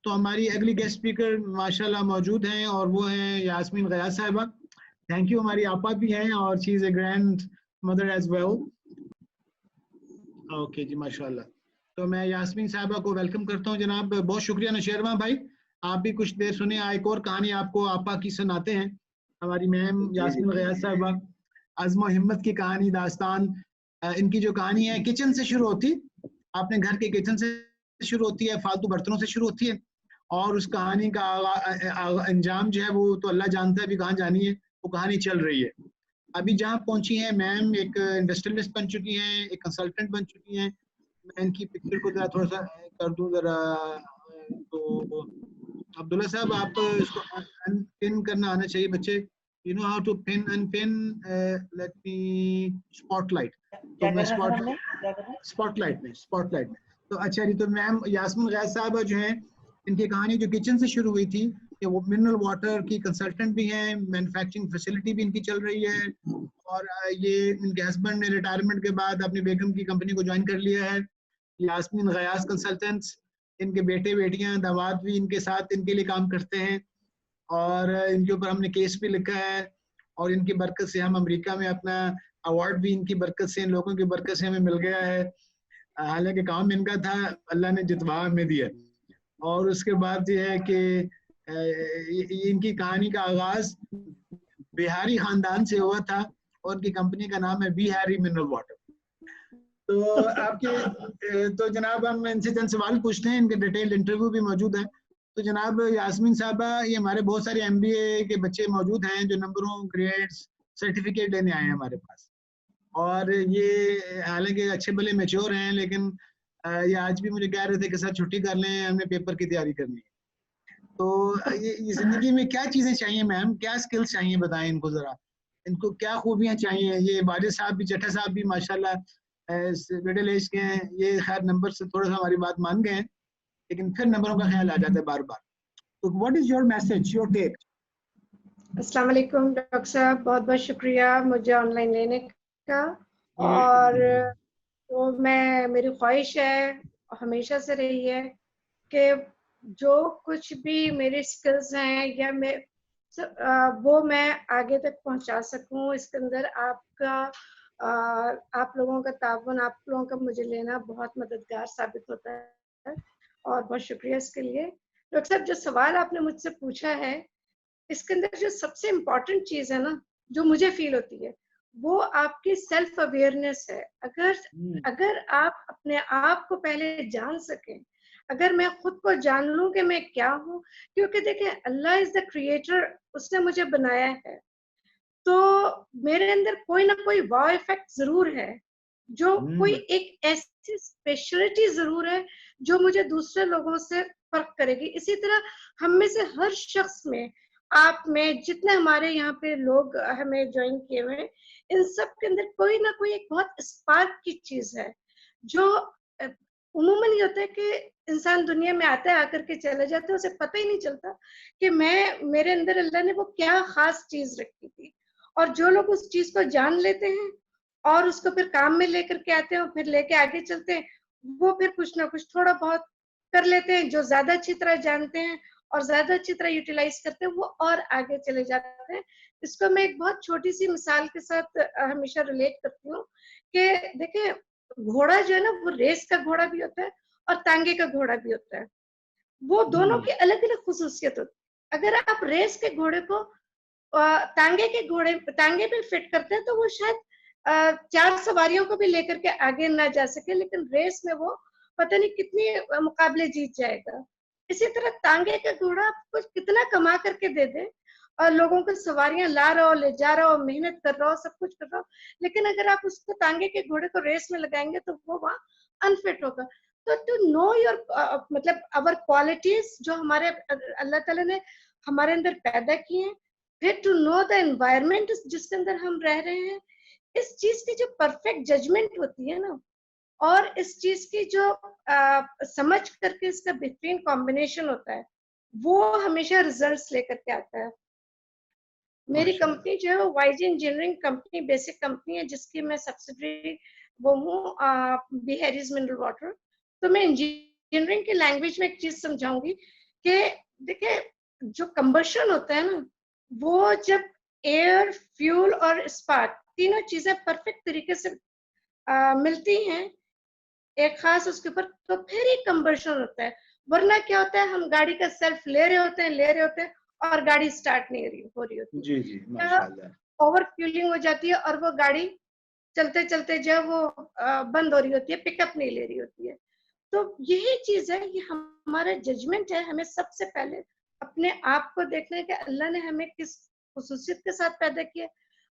तो हमारी अगली गेस्ट स्पीकर माशाल्लाह मौजूद हैं और वो हैं यास्मीन गयास साहिबा। थैंक यू, हमारी आपा भी हैं और she is a grandmother as well. Okay जी, माशाल्लाह। तो मैं यास्मीन साहिबा को वेलकम करता हूँ जनाब। बहुत शुक्रिया नौशेरवां भाई, आप भी कुछ देर सुने। एक और कहानी आपको आपा की सुनाते हैं। हमारी मैम यास्मीन गयास साहिबा, अज़्म और हिम्मत की कहानी, दास्तान। इनकी जो कहानी है किचन से शुरू होती, आपने घर के किचन से शुरू होती है, फालतू बर्तनों से शुरू होती है, और उस कहानी का अंजाम जो है वो तो अल्लाह जानता है अभी कहाँ जानी है। वो कहानी चल रही है। अभी जहाँ पहुंची हैं मैम, एक इंडस्ट्रियलिस्ट बन चुकी हैं, एक कंसल्टेंट बन चुकी हैं। मैं इनकी पिक्चर को जरा थोड़ा सा कर दूं जरा। तो अब्दुल्ला साहब, आप इसको पिन करना आना चाहिए बच्चे। You know how to pin unpin. Let me spotlight. तो मैं स्पॉटलाइट में। तो अच्छा जी, तो मैम यास्मीन गयास साहब जो हैं, इनकी कहानी जो किचन से शुरू हुई थी कि वो मिनरल वाटर की कंसल्टेंट भी हैं, मैन्युफैक्चरिंग फैसिलिटी भी इनकी चल रही है, और ये इनके हस्बैंड ने रिटायरमेंट के बाद अपनी बेगम की कंपनी को ज्वाइन कर लिया है, यास्मीन गयास कंसल्टेंट्स। इनके बेटे बेटियां दामाद भी इनके साथ इनके लिए काम करते हैं, और इनके ऊपर हमने केस भी लिखा है, और इनकी बरकत से हम अमेरिका में अपना अवार्ड भी इनकी बरकत से, इन लोगों की बरकत से हमें मिल गया है। हालांकि काम इनका था, अल्लाह ने जितवा हमें दिया। और उसके बाद ये है कि इनकी कहानी का आगाज बिहारी खानदान से हुआ था, और उनकी कंपनी का नाम है बिहारी मिनरल वाटर। तो आपके तो जनाब हम इनसे चंद सवाल पूछते हैं, इनके डिटेल्ड इंटरव्यू भी मौजूद है। तो जनाब यास्मीन साहबा, ये हमारे बहुत सारे MBA के बच्चे मौजूद हैं जो नंबरों, ग्रेड्स, सर्टिफिकेट लेने आए हैं हमारे पास, और ये हालांकि अच्छे भले मेच्योर हैं, लेकिन ये आज भी मुझे कह रहे थे कि सर छुट्टी कर लें, हमने पेपर की तैयारी करनी है। तो ये जिंदगी में क्या चीजें चाहिए मैम, क्या स्किल्स चाहिए, बताएं इनको जरा। इनको क्या खूबियां चाहिए। ये वाजिद साहब भी, जट्टा साहब भी माशाल्लाह मिडिल एज के हैं, ये खैर नंबर से थोड़ा सा हमारी बात मान गए हैं, लेकिन फिर नंबरों का ख्याल आ जाता है बार बार। तो what is your message, your take? अस्सलाम वालेकुम डॉक्टर साहब, बहुत बहुत शुक्रिया मुझे ऑनलाइन लेने का। और तो मेरी ख्वाहिश है, हमेशा से रही है, कि जो कुछ भी मेरे स्किल्स हैं या वो मैं आगे तक पहुंचा सकूं। इसके अंदर आपका आप लोगों का ताउन, आप लोगों का मुझे लेना बहुत मददगार साबित होता है, और बहुत शुक्रिया इसके लिए। डॉक्टर साहब, जो सवाल आपने मुझसे पूछा है, इसके अंदर जो सबसे इम्पोर्टेंट चीज है ना, जो मुझे फील होती है, वो आपकी सेल्फ अवेयरनेस है। अगर आप अपने आप को पहले जान सकें, अगर मैं खुद को जान लूं कि मैं क्या हूं, क्योंकि देखिए अल्लाह इज द क्रिएटर, उसने मुझे बनाया है, तो मेरे अंदर कोई ना कोई वाव इफेक्ट जरूर है, जो कोई एक ऐसी स्पेशलिटी जरूर है जो मुझे दूसरे लोगों से फर्क करेगी। इसी तरह हम में से हर शख्स में, आप में, जितने हमारे यहाँ पे लोग हमें ज्वाइन किए हुए हैं, इन सब के अंदर कोई ना कोई एक बहुत स्पार्क की चीज है, जो उमूमन ये होता है कि इंसान दुनिया में आता है, आकर के चले जाते हैं, उसे पता ही नहीं चलता कि मेरे अंदर अल्लाह ने वो क्या खास चीज रखी थी। और जो लोग उस चीज को जान लेते हैं और उसको फिर काम में लेकर के आते हैं और फिर लेके आगे चलते हैं, वो फिर कुछ ना कुछ थोड़ा बहुत कर लेते हैं। जो ज्यादा अच्छी तरह जानते हैं और ज्यादा अच्छी तरह यूटिलाइज करते हैं, वो और आगे चले जाते हैं। इसको मैं एक बहुत छोटी सी मिसाल के साथ हमेशा रिलेट करती हूँ कि देखिए, घोड़ा जो है ना, वो रेस का घोड़ा भी होता है और तांगे का घोड़ा भी होता है। वो दोनों की अलग अलग खुसूसियत होती है। अगर आप रेस के घोड़े को तांगे पे फिट करते हैं, तो वो शायद 4 सवारियों को भी लेकर के आगे ना जा सके, लेकिन रेस में वो पता नहीं कितनी मुकाबले जीत जाएगा। इसी तरह तांगे का घोड़ा आपको कितना कमा करके दे दे, और लोगों को सवारियां ला रहा हो, ले जा रहा हो, मेहनत कर रहा हो, सब कुछ कर रहा हो, लेकिन अगर आप उसको तांगे के घोड़े को रेस में लगाएंगे तो वो वहां अनफिट होगा। तो टू नो योर मतलब अवर क्वालिटीज, जो हमारे अल्लाह ताला ने हमारे अंदर पैदा किए हैं, फिर टू नो द एनवायरमेंट जिसके अंदर हम रह रहे हैं, इस चीज की जो परफेक्ट जजमेंट होती है ना, और इस चीज की जो समझ करके इसका बेहतरीन कॉम्बिनेशन होता है, वो हमेशा रिजल्ट्स लेकर के आता है। मेरी कंपनी जो है वो YG engineering company, basic company है, जिसकी मैं सब्सिडरी वो हूँ बिहारीज मिनरल वाटर। तो मैं इंजीनियरिंग की लैंग्वेज में एक चीज समझाऊंगी कि देखिए जो कंबशन होता है ना, वो जब एयर, फ्यूल और स्पार्क तीनों चीजें परफेक्ट तरीके से मिलती हैं एक खास उसके ऊपर, तो फिर ही कंबशन होता है। वरना क्या होता है, हम गाड़ी का सेल्फ ले रहे होते हैं और गाड़ी स्टार्ट नहीं हो रही होती जी जी है, या माशाल्लाह। ओवर फ्यूलिंग हो जाती है और वो गाड़ी चलते चलते जो है वो बंद हो रही होती है, पिकअप नहीं ले रही होती है। तो यही चीज है, ये हमारा जजमेंट है। हमें सबसे पहले अपने आप को देखना है कि अल्लाह ने हमें किस खुसूसियत के साथ पैदा किया,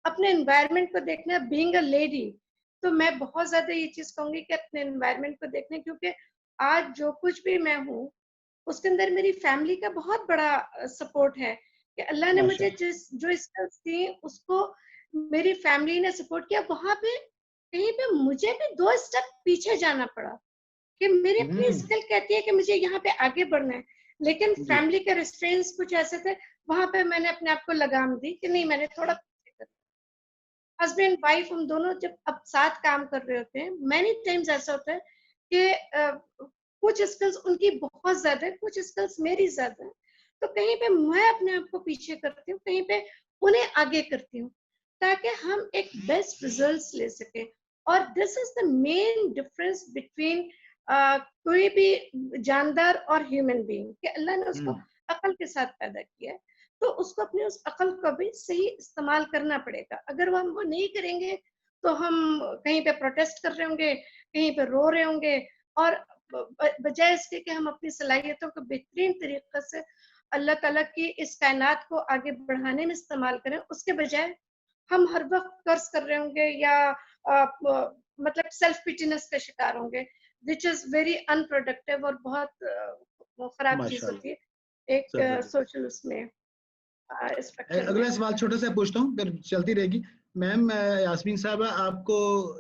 अपने एनवायरनमेंट को देखना है। बीइंग अ लेडी, तो मैं बहुत ज्यादा ये चीज कहूंगी कि अपने एनवायरनमेंट को देखना है, क्योंकि आज जो कुछ भी मैं हूँ उसके अंदर मेरी फैमिली का बहुत बड़ा सपोर्ट है कि अल्लाह ने मुझे माशाल्लाह। जिस जो स्किल्स दी उसको मेरी फैमिली ने सपोर्ट किया। वहां पे कहीं पे मुझे भी 2 स्टेप पीछे जाना पड़ा कि मेरी अपनी हम्म। स्किल कहती है कि मुझे यहाँ पे आगे बढ़ना है, लेकिन जी। फैमिली के रिस्ट्रेंट्स कुछ ऐसे थे। वहां पे मैंने अपने आप को लगाम दी कि नहीं, मैंने थोड़ा हस्बैंड वाइफ हम दोनों जब अब साथ काम कर रहे होते हैं, मैनी टाइम्स ऐसा होता है कि कुछ स्किल्स उनकी बहुत ज्यादा है, कुछ स्किल्स मेरी ज्यादा है, तो कहीं पे मैं अपने आप को पीछे करती हूँ, कहीं पे उन्हें आगे करती हूँ, ताकि हम एक बेस्ट रिजल्ट्स ले सके। और this is the main difference between कोई भी जानदार और ह्यूमन बीइंग, कि अल्लाह ने उसको हम्म। अकल के साथ पैदा किया है, तो उसको अपनी उस अकल का भी सही इस्तेमाल करना पड़ेगा। अगर वो हम वो नहीं करेंगे तो हम कहीं पे प्रोटेस्ट कर रहे होंगे, कहीं पे रो रहे होंगे, और बजाय इसके कि हम अपनी सलाहियतों को बेहतरीन तरीके से अल्लाह ताला की इस कायनात को आगे बढ़ाने में इस्तेमाल करें, उसके बजाय हम हर वक्त कर्ज कर रहे होंगे या मतलब सेल्फ पिटीनेस का शिकार होंगे, विच इज वेरी अनप्रोडक्टिव और बहुत खराब चीज होती माशाल्लाह। है एक जबरदस्त। सोशल उसमें स्ट्रक्चर में। अगला सवाल छोटा सा पूछता हूँ, फिर चलती रहेगी। मैम, यास्मीन साहबा, आपको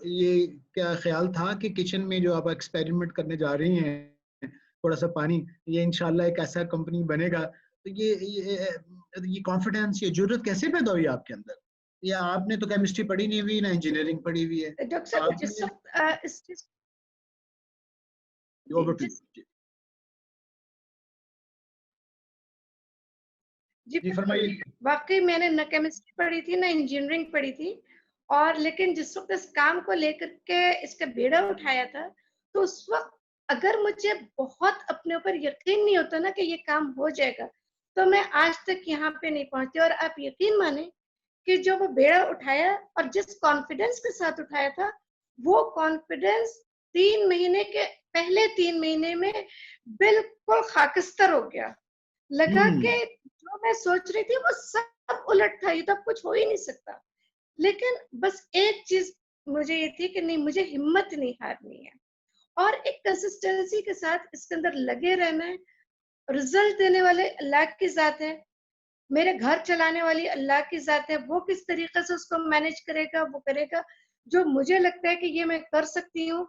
ये क्या ख्याल था कि किचन में जो आप एक्सपेरिमेंट करने जा रही हैं, थोड़ा सा पानी, ये इंशाल्लाह एक ऐसा कंपनी बनेगा, तो ये कॉन्फिडेंस, ये जुर्रत कैसे पैदा हुई आपके अंदर? या आपने तो केमिस्ट्री पढ़ी नहीं हुई, ना इंजीनियरिंग पढ़ी हुई है, डॉक्टर साहब जिस आपने? वक्त इस चीज जी, ओवर टू जिस यू। जी जी बिल्कुल, फरमाइए। वाकई मैंने न केमिस्ट्री पढ़ी थी न इंजीनियरिंग पढ़ी थी, और लेकिन जिस वक्त इस काम को लेकर के इसका बेड़ा उठाया था, तो उस वक्त अगर मुझे बहुत अपने ऊपर यकीन नहीं होता ना कि ये काम हो जाएगा, तो मैं आज तक यहाँ पे नहीं पहुंचती। और आप यकीन माने कि जो वो बेड़ा उठाया और जिस कॉन्फिडेंस के साथ उठाया था, वो कॉन्फिडेंस 3 महीने के पहले 3 महीने में बिल्कुल खाकिस्तर हो गया। लगा हम्म। कि जो मैं सोच रही थी वो सब उलट था, ये तो कुछ हो ही नहीं सकता। लेकिन बस एक चीज मुझे ये थी कि नहीं, मुझे हिम्मत नहीं हारनी है, और एक कंसिस्टेंसी के साथ इसके अंदर लगे रहना है। रिजल्ट देने वाले अल्लाह की जात है, मेरे घर चलाने वाली अल्लाह की जात है, वो किस तरीके से उसको मैनेज करेगा वो करेगा। जो मुझे लगता है कि ये मैं कर सकती हूँ,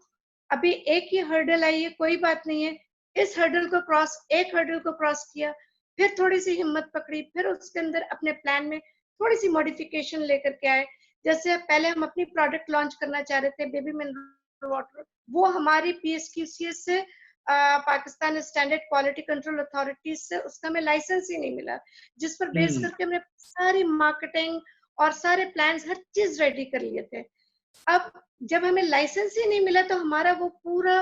अभी एक ही हर्डल आई है, कोई बात नहीं है, इस हर्डल को क्रॉस एक हर्डल को क्रॉस किया, फिर थोड़ी सी हिम्मत पकड़ी, फिर उसके अंदर अपने प्लान में थोड़ी सी मॉडिफिकेशन लेकर के आए। जैसे पहले हम अपनी प्रोडक्ट लॉन्च करना चाह रहे थे, बेबी मिनरल वाटर, वो हमारी पीएसक्यूसीएस से Pakistan standard quality control authority से उसका हमें लाइसेंस ही नहीं मिला, जिस पर बेस हम्म। करके हमने सारी मार्केटिंग और सारे प्लान्स हर चीज रेडी कर लिए थे। अब जब हमें लाइसेंस ही नहीं मिला, तो हमारा वो पूरा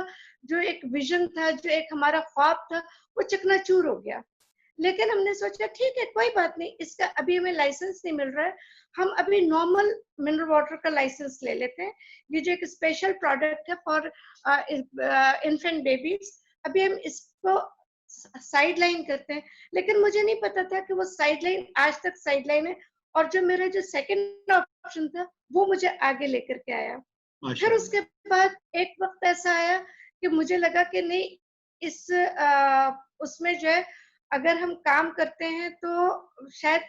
जो एक विजन था, जो एक हमारा ख्वाब था, वो चकनाचूर हो गया। लेकिन हमने सोचा ठीक है, कोई बात नहीं, इसका अभी हमें लाइसेंस नहीं मिल रहा है, हम अभी नॉर्मल मिनरल वाटर का लाइसेंस ले लेते हैं। ये जो एक स्पेशल प्रोडक्ट है फॉर इन्फेंट बेबीज, अभी हम इसको साइड लाइन करते हैं। लेकिन मुझे नहीं पता था कि वो साइड लाइन आज तक साइड लाइन है, और जो मेरा जो सेकंड ऑप्शन था वो मुझे आगे लेकर के आया। फिर उसके माशाल्लाह। बाद एक वक्त ऐसा आया कि मुझे लगा कि नहीं, इस उसमें जो है अगर हम काम करते हैं तो शायद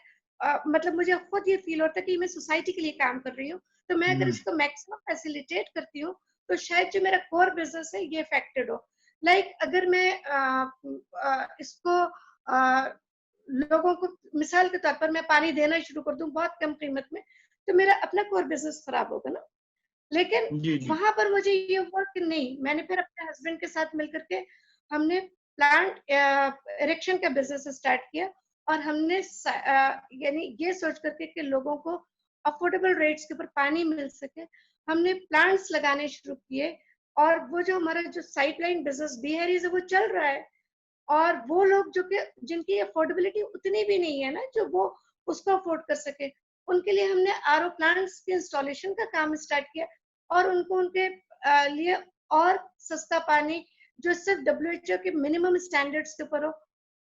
मतलब मुझे खुद ये फील होता है कि मैं सोसाइटी के लिए काम कर रही हूँ, तो मैं अगर हम्म। इसको मैक्सिमम फैसिलिटेट करती हूँ तो शायद जो मेरा कोर बिजनेस है ये अफेक्टेड हो। लाइक अगर मैं इसको लोगों को मिसाल के तौर पर मैं पानी देना शुरू कर दूं बहुत कम कीमत में, तो मेरा अपना कोर बिजनेस खराब होगा ना। लेकिन जी जी। वहां पर मुझे ये हुआ कि नहीं, मैंने फिर अपने हस्बैंड के साथ मिलकर के हमने प्लांट इरेक्शन का बिजनेस स्टार्ट किया और हमने यानी ये सोच करके कि लोगों को अफोर्डेबल रेट्स के ऊपर पानी मिल सके, हमने प्लांट्स लगाने शुरू किए। और वो जो हमारा जो साइडलाइन बिजनेस बीहरीज है वो चल रहा है। और वो लोग जो कि जिनकी अफोर्डेबिलिटी उतनी भी नहीं है ना, जो वो उसको अफोर्ड कर सके, उनके लिए हमने आरओ प्लांट्स के इंस्टॉलेशन का काम स्टार्ट किया और उनको उनके लिए और सस्ता पानी जो सिर्फ डब्ल्यूएचओ के मिनिमम स्टैंडर्ड्स के ऊपर हो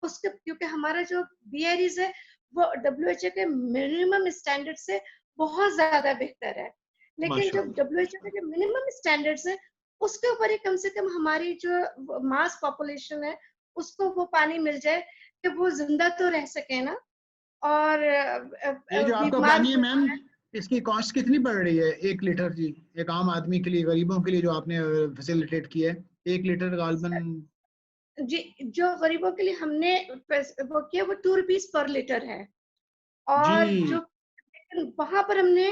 उसके, क्योंकि हमारा जो बीआरईज है वो डब्ल्यूएचओ के मिनिमम स्टैंडर्ड से बहुत ज्यादा बेहतर है। लेकिन जो माशाल्लाह। डब्ल्यूएचओ के जो मिनिमम स्टैंडर्ड्स है उसके ऊपर ही कम से कम हमारी जो मास पॉपुलेशन है उसको वो पानी मिल जाए कि वो जिंदा तो रह सके ना। और ये जो आपका बीमार पानी है मैम, इसकी कॉस्ट कितनी पड़ रही है 1 लीटर जी, एक आम आदमी के लिए, गरीबों के लिए जो आपने फैसिलिटेट किया है, 1 लीटर गालबन? जी, जो गरीबों के लिए हमने वो किया वो 2 रुपीज पर लीटर है। और जो जी वहां पर हमने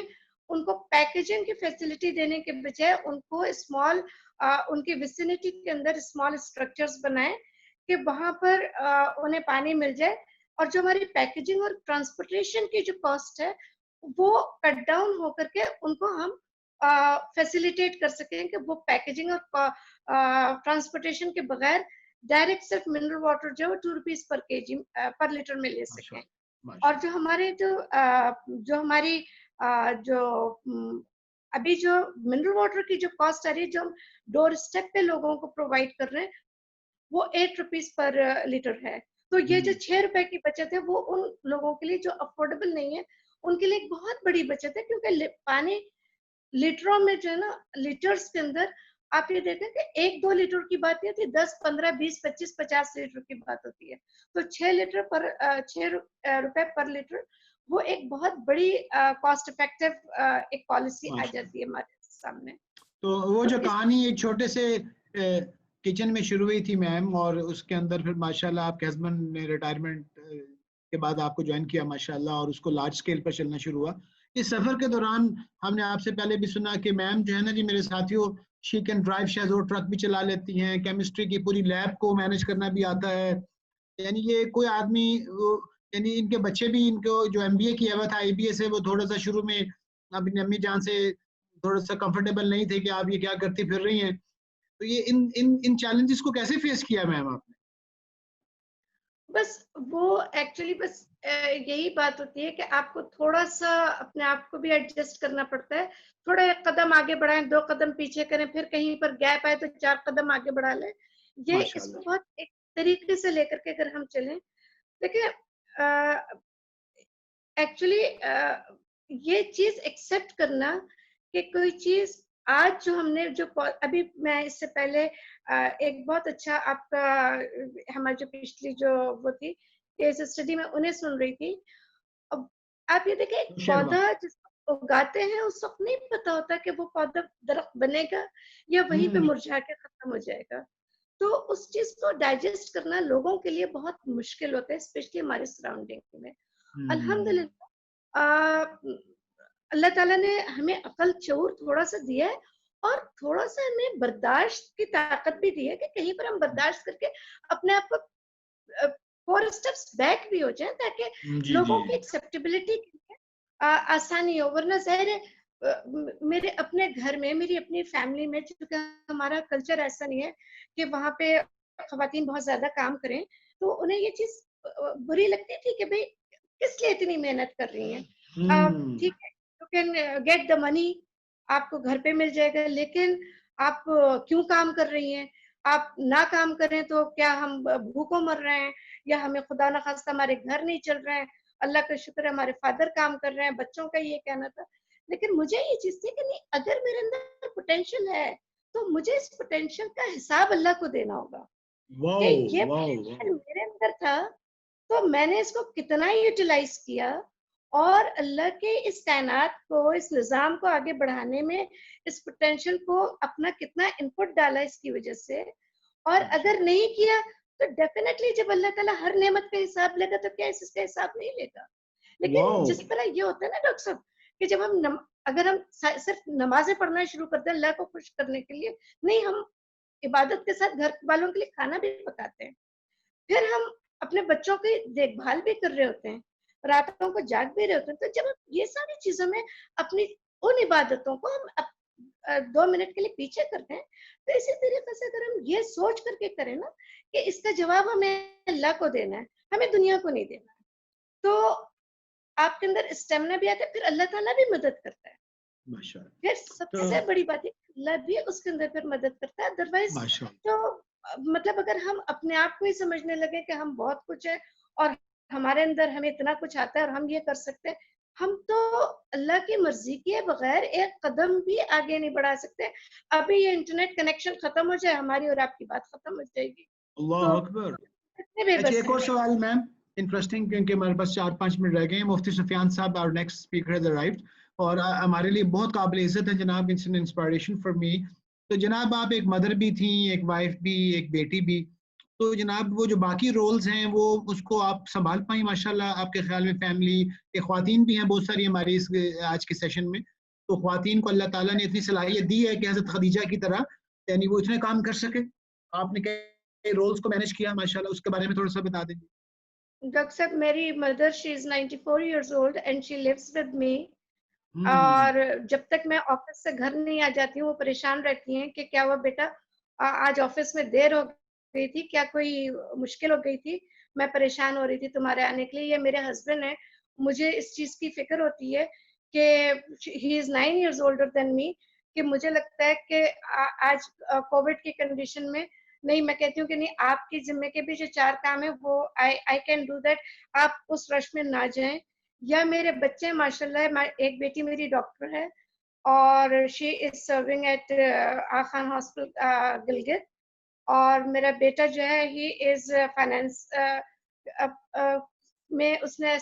उनको पैकेजिंग की फैसिलिटी देने के बजाय उनको स्मॉल उनकी विसिनिटी के अंदर स्मॉल स्ट्रक्चर्स बनाए कि वहां पर उन्हें पानी मिल जाए। और जो हमारी पैकेजिंग और ट्रांसपोर्टेशन की जो कॉस्ट है वो कट डाउन होकर के उनको हम फैसिलिटेट कर सकें कि वो पैकेजिंग और ट्रांसपोर्टेशन के बगैर डायरेक्ट सिर्फ मिनरल वाटर जो 2 रुपीज पर केजी पर लीटर में ले सकें। माशाल्लाह और जो हमारे जो हमारी जो अभी जो मिनरल वाटर की जो कॉस्ट आ रही है जो हम डोर स्टेप पे लोगों को प्रोवाइड कर रहे हैं वो 8 रुपीज पर लीटर है। तो ये जो 6 रुपए की बचत है वो उन लोगों के लिए जो अफोर्डेबल नहीं है उनके लिए एक बहुत बड़ी बचत है, क्योंकि पानी लीटरों में जो है ना, लीटर्स के अंदर आप ये देखें कि 1-2 लीटर की बात नहीं होती, 10, 15, 20, 25, 50 लीटर की बात होती है। तो 6 लीटर पर 6 रुपए पर लीटर वो एक बहुत बड़ी कॉस्ट इफेक्टिव एक पॉलिसी आ माशाल्लाह। जाती है हमारे सामने। तो वो तो जो इस कहानी एक छोटे से किचन में शुरू हुई थी मैम, और उसके अंदर फिर माशाल्लाह आपके हस्बैंड ने रिटायरमेंट के बाद आपको ज्वाइन किया माशाल्लाह, और उसको लार्ज स्केल पर चलना शुरू हुआ। इस सफर के दौरान हमने आपसे पहले भी सुना कि मैम जो है ना जी, मेरे साथियों, शी कैन ड्राइव शेजो, ट्रक भी चला लेती हैं, केमिस्ट्री की पूरी लैब को मैनेज करना भी आता है। यानी ये कोई आदमी यानी इनके बच्चे भी, इनको जो एमबीए किया हुआ था, आईबीएस है, वो थोड़ा सा शुरू में अपनी अम्मी जान से थोड़ा सा कंफर्टेबल नहीं थे कि आप ये क्या करती फिर रही हैं। तो ये इन इन इन चैलेंजेस को कैसे फेस किया मैम आपने? बस वो एक्चुअली बस यही बात होती है कि आपको थोड़ा सा अपने आप को भी एडजस्ट करना पड़ता है। थोड़ा 1 कदम आगे बढ़ाएं, 2 कदम पीछे करें, फिर कहीं पर गैप आए तो 4 कदम आगे बढ़ा लें। ये इसको माशाल्लाह। बहुत एक तरीके से लेकर के अगर हम चलें, देखिए एक्चुअली ये चीज एक्सेप्ट करना कि कोई चीज आज जो हमने जो अभी मैं इससे पहले एक बहुत अच्छा आपका हमारी जो पिछली जो वो थी केस स्टडी में उन्हें सुन रही थी। अब आप ये देखिए, एक शर्मा। पौधा जिसको उगाते हैं उस वक्त नहीं पता होता कि वो पौधा दरख्त बनेगा या वहीं पे हम्म मुरझा के खत्म हो जाएगा। तो उस चीज को डाइजेस्ट करना लोगों के लिए बहुत मुश्किल होता है, स्पेशली हमारे सराउंडिंग में। हम्म अल्हम्दुलिल्लाह अल्लाह ताला ने हमें अकल शऊर थोड़ा सा दिया है और थोड़ा सा हमें बर्दाश्त की ताकत भी दी है कि कहीं पर हम बर्दाश्त करके अपने आप को 4 स्टेप्स बैक भी हो जाए ताकि जी जी लोगों की एक्सेप्टेबिलिटी के लिए आसानी हो। वरना जाहिर है मेरे अपने घर में मेरी अपनी फैमिली में चूंकि हमारा कल्चर ऐसा नहीं है कि वहां पे खवातीन बहुत ज्यादा काम करें, तो उन्हें ये चीज बुरी लगती थी कि भाई किस लिए इतनी मेहनत कर रही हैं। हम्म ठीक है, you can get the money, आपको घर पे मिल जाएगा, लेकिन आप क्यों काम कर रही हैं? आप ना काम करें तो क्या हम भूखों मर रहे हैं या हमें खुदा ना खास्ता हमारे घर नहीं चल रहे हैं? अल्लाह का शुक्र है हमारे फादर काम कर रहे हैं, बच्चों का ये कहना था। लेकिन मुझे ये चीज थी कि नहीं, अगर मेरे अंदर पोटेंशियल है तो मुझे इस पोटेंशियल का हिसाब अल्लाह को देना होगा कि वाओ ये वाओ वाओ। पोटेंशियल मेरे अंदर था तो मैंने इसको कितना यूटिलाइज किया और अल्लाह के इस कायनात को, इस निज़ाम को आगे बढ़ाने में इस पोटेंशियल को अपना कितना इनपुट डाला इसकी वजह से। और अगर नहीं किया तो डेफिनेटली जब अल्लाह ताला हर नेमत का हिसाब लेगा तो क्या इसका हिसाब नहीं लेगा। लेकिन वाओ। जिस तरह ये होता है ना डॉक्टर साहब कि जब अगर हम सिर्फ नमाजें पढ़ना शुरू कर दें अल्लाह को खुश करने के लिए, नहीं, हम इबादत के साथ घर वालों के लिए खाना भी पकाते हैं, फिर हम अपने बच्चों की देखभाल भी कर रहे होते हैं, रातों को जाग भी रहे होते हैं। तो जब हम ये सारी चीजों में अपनी उन इबादतों को हम 2 मिनट के लिए पीछे करते हैं, तो इसी तरीके से अगर हम ये सोच करके करें ना कि इसका जवाब हमें अल्लाह को देना है, हमें दुनिया को नहीं देना है, तो आपके अंदर स्टेमिना भी आता है, फिर अल्लाह ताला भी मदद करता है। माशाल्लाह। फिर तो सबसे बड़ी बात है, अल्लाह भी उसके अंदर फिर मदद करता है। अदरवाइज माशाल्लाह। तो मतलब अगर हम अपने आप को ही समझने लगे कि हम बहुत कुछ है और हमारे अंदर हमें इतना कुछ आता है और हम ये कर सकते हैं, हम तो अल्लाह की मर्जी के बगैर एक कदम भी आगे नहीं बढ़ा सकते। अभी ये इंटरनेट कनेक्शन खत्म हो जाए, हमारी और आपकी बात खत्म हो जाएगी। अल्लाह तो अकबर। कितने अच्छा, बेबस एक हैं। और सवाल मैम, इंटरेस्टिंग, क्योंकि हमारे पास 4-5 मिनट रह गए हैं। मुफ्ती सुफियान साहब, our next speaker has arrived, और हमारे लिए बहुत काबिल इज्जत है जनाब, it's an inspiration for me. तो जनाब आप एक मदर भी थी, एक वाइफ भी, एक बेटी भी, तो जनाब वो जो बाकी रोल्स हैं वो उसको आप संभाल पाई माशाल्लाह? आपके ख्याल में फैमिली के ख्वातीन भी हैं बहुत सारी हमारी इस आज के सेशन में, तो ख्वातीन को अल्लाह ताला ने इतनी सलाहियत दी है कि हज़रत खदीजा की तरह, यानी वो इतने काम कर सके। आपने कई रोल्स को मैनेज किया माशाल्लाह, उसके बारे में थोड़ा सा बता देंगे? डॉक्टर साहब, मेरी mother she is 94 years old and she lives with me. Hmm. और जब तक मैं ऑफिस से घर नहीं आ जाती हूँ, वो परेशान रहती हैं कि क्या हुआ बेटा, आज ऑफिस में देर हो गई थी, क्या कोई मुश्किल हो गई थी, मैं परेशान हो रही थी तुम्हारे आने के लिए। ये मेरे हस्बैंड है, मुझे इस चीज की फिक्र होती है कि he is 9 years older than me, कि मुझे लगता है कि आज कोविड की कंडीशन में नहीं, मैं कहती हूँ कि नहीं, आपके जिम्मे के भी जो 4 काम है वो आई आई कैन डू दैट, आप उस रश में ना जाएं। या मेरे बच्चे माशाल्लाह, एक बेटी मेरी डॉक्टर है और शी इज सर्विंग एट आखान हॉस्पिटल गिलगित, और मेरा बेटा जो है ही इज फाइनेंस में उसने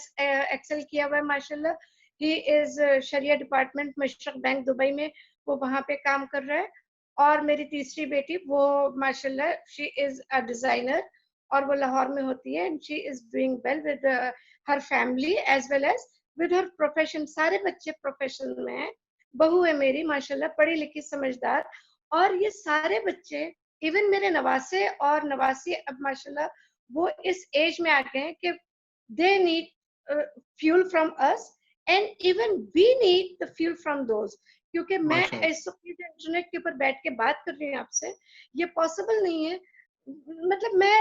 एक्सेल किया हुआ है माशाल्लाह। ही इज शरिया डिपार्टमेंट मशरक बैंक दुबई में, वो वहाँ पे काम कर रहा है। और मेरी तीसरी बेटी वो माशाल्लाह शी इज अ डिजाइनर और वो लाहौर में होती है and she is doing well with her family as well as with her profession. सारे बच्चे प्रोफेशन में हैं। बहू है मेरी माशाल्लाह पढ़ी लिखी समझदार, और ये सारे बच्चे इवन मेरे नवासे और नवासी अब माशाल्लाह वो इस एज में आ गए हैं कि they need fuel from us and even we need the fuel from those. क्योंकि मैं माशाल्लाह। इस इंटरनेट के ऊपर बैठ के बात कर रही हूँ आपसे, ये पॉसिबल नहीं है। मतलब मैं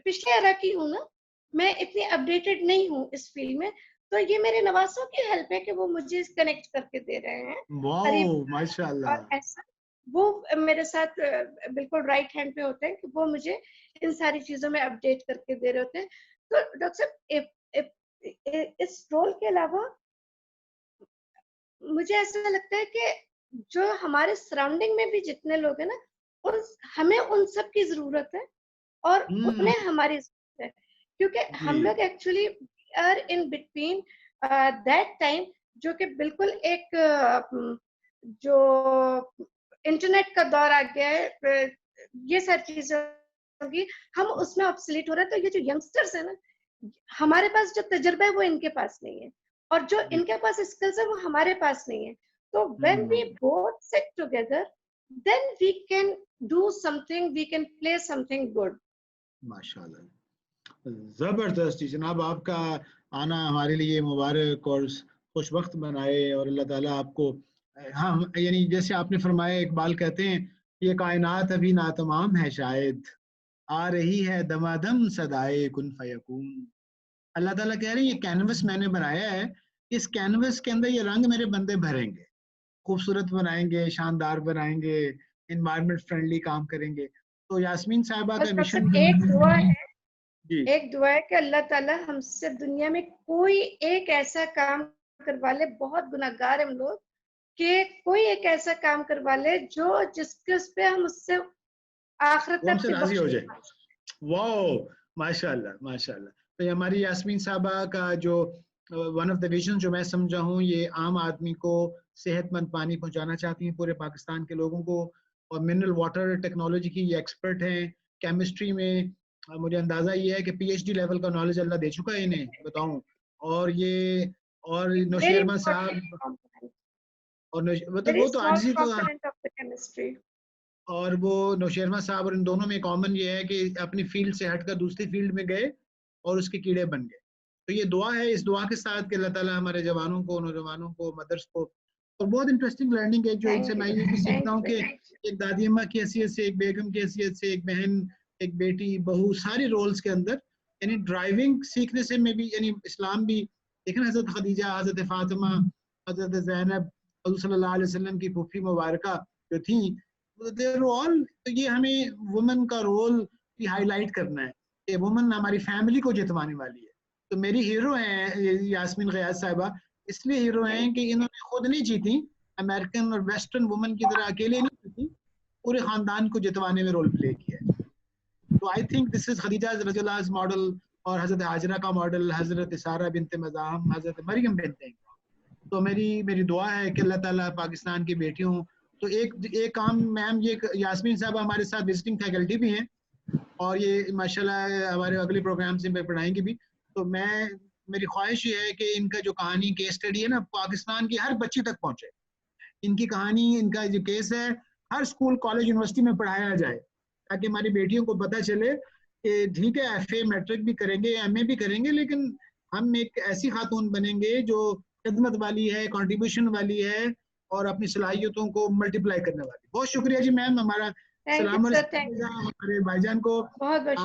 पिछले एरा की हूँ ना, मैं इतनी अपडेटेड नहीं हूँ इस फील्ड में, तो ये मेरे नवासों की हेल्प है कि वो मुझे कनेक्ट करके दे रहे हैं वाओ करीब। माशाल्लाह। और ऐसा वो मेरे साथ बिल्कुल राइट हैंड पे होते हैं कि वो मुझे इन सारी चीजों में अपडेट करके दे रहे होते हैं। तो डॉक्टर साहब, इस रोल के अलावा मुझे ऐसा लगता है कि जो हमारे सराउंडिंग में भी जितने लोग हैं ना, उन हमें उन सब की जरूरत है और हम्म। उन्हें हमारी जरूरत है, क्योंकि जी। हम लोग actually are in between that time, जो कि बिल्कुल एक जो इंटरनेट का दौर आ गया है, ये सारी चीजें होगी, हम उसमें ऑब्सोलीट हो रहे हैं। तो ये जो यंगस्टर्स है ना, हमारे पास जो तजुर्बा है वो इनके पास नहीं है, और जो जी। इनके पास स्किल्स है वो हमारे पास नहीं है। तो when we hmm. Both sit together, then we can do something, we can play something good. माशाल्लाह, जबरदस्त जी जनाब। आपका आना हमारे लिए मुबारक और खुश वक्त बनाए, और अल्लाह ताला आपको, हाँ, यानी जैसे आपने फरमाया, इकबाल कहते हैं, ये कायनात अभी नातमाम है शायद, आ रही है दमादम सदाए कुन फयकून। अल्लाह ताला कह रहे हैं ये कैनवस मैंने बनाया है, इस कैनवस के अंदर ये रंग मेरे बंदे भरेंगे, खूबसूरत बनाएंगे, शानदार बनाएंगे, इन्वायरमेंट फ्रेंडली काम करेंगे। तो यास्मीन साहिबा बस का डॉक्टर मिशन साहब, एक दुआ है, जी। एक दुआ है कि अल्लाह ताला हमसे दुनिया में कोई एक ऐसा काम करवा ले, बहुत गुनाहगार हम लोग, कि कोई एक ऐसा काम करवा ले जो जिसके उस पे हम उससे आखिरत वो में हमसे अपनी राजी हो बख्शिश जाए। मांगे। वाओ माशाल्लाह माशाल्लाह। तो ये हमारी यास्मीन साहबा का जो वन ऑफ द विजन जो मैं समझा हूँ, ये आम आदमी को सेहतमंद पानी पहुंचाना चाहती हैं पूरे पाकिस्तान के लोगों को, और मिनरल वाटर टेक्नोलॉजी की ये एक्सपर्ट हैं। केमिस्ट्री में मुझे अंदाजा ये है कि पीएचडी लेवल का नॉलेज अल्लाह दे चुका है इन्हें, बताऊं। और ये, और वेरी नौशेरमा इंपॉर्टेंट साहब, कंपोनेंट, और मतलब वेरी वो तो स्मॉल आजी तो, कंपोनेंट ऑफ द केमिस्ट्री। और वो नौशेरमा साहब और इन दोनों में कॉमन ये है कि अपनी फील्ड से हटकर दूसरी फील्ड में गए और उसके कीड़े बन गए। तो ये दुआ है, इस दुआ के साथ कि अल्लाह ताला हमारे जवानों को, नौजवानों को, मदर्स को। और बहुत इंटरेस्टिंग लर्निंग है जो इनसे थैंक मैं यू, ये भी सीखता हूँ थैंक कि यू। एक दादी अम्मा की हैसियत से, एक बेगम की हैसियत से, एक बहन, एक बेटी, बहू, सारे रोल्स के अंदर यानी ड्राइविंग सीखने से में भी यानी इस्लाम भी देखें, हजरत खदीजा, हजरत फातिमा, हजरत जैनब, हज़रत सल्लल्लाहु अलैहि वसल्लम की फूफी मुबारका जो थी, देयर ऑल, तो ये हमें वुमेन का रोल भी हाईलाइट करना है कि वुमेन हमारी फैमिली को जितवाने वाली है। तो मेरी हीरो हैं यास्मीन गयास साहिबा, इसलिए हीरो हैं कि इन्होंने खुद नहीं जीती, अमेरिकन और वेस्टर्न वुमेन की तरह अकेले नहीं जीती, पूरे खानदान को जितवाने में रोल प्ले किया है। तो I think this is Khadija रज़ियल्लाहु मॉडल, और हजरत हाजरा का मॉडल, हजरत सारा बिनते मज़ाहम, हजरत मरियम बिनते। तो मेरी मेरी दुआ है कि अल्लाह ताला पाकिस्तान की बेटियों, तो एक काम मैम, ये यास्मीन साहब हमारे साथ विजिटिंग फैकल्टी भी हैं और ये माशाल्लाह हमारे अगले प्रोग्राम से पढ़ाएंगे भी। तो मैं, मेरी ख्वाहिश ये है कि इनका जो कहानी केस स्टडी है ना, पाकिस्तान की हर बच्ची तक पहुंचे। इनकी कहानी, इनका जो केस है, हर स्कूल, कॉलेज, यूनिवर्सिटी में पढ़ाया जाए, ताकि हमारी बेटियों को पता चले कि ठीक है, एफए मैट्रिक भी करेंगे, एमए भी करेंगे, लेकिन हम एक ऐसी खातून बनेंगे जो खिदमत वाली है, कंट्रीब्यूशन वाली है और अपनी सलाहियतों को मल्टीप्लाई करने वाली। बहुत शुक्रिया जी मैम, हमारा थैंक यू सलाम सर, थैंक यू। हमारे भाईजान को। बहुत बहुत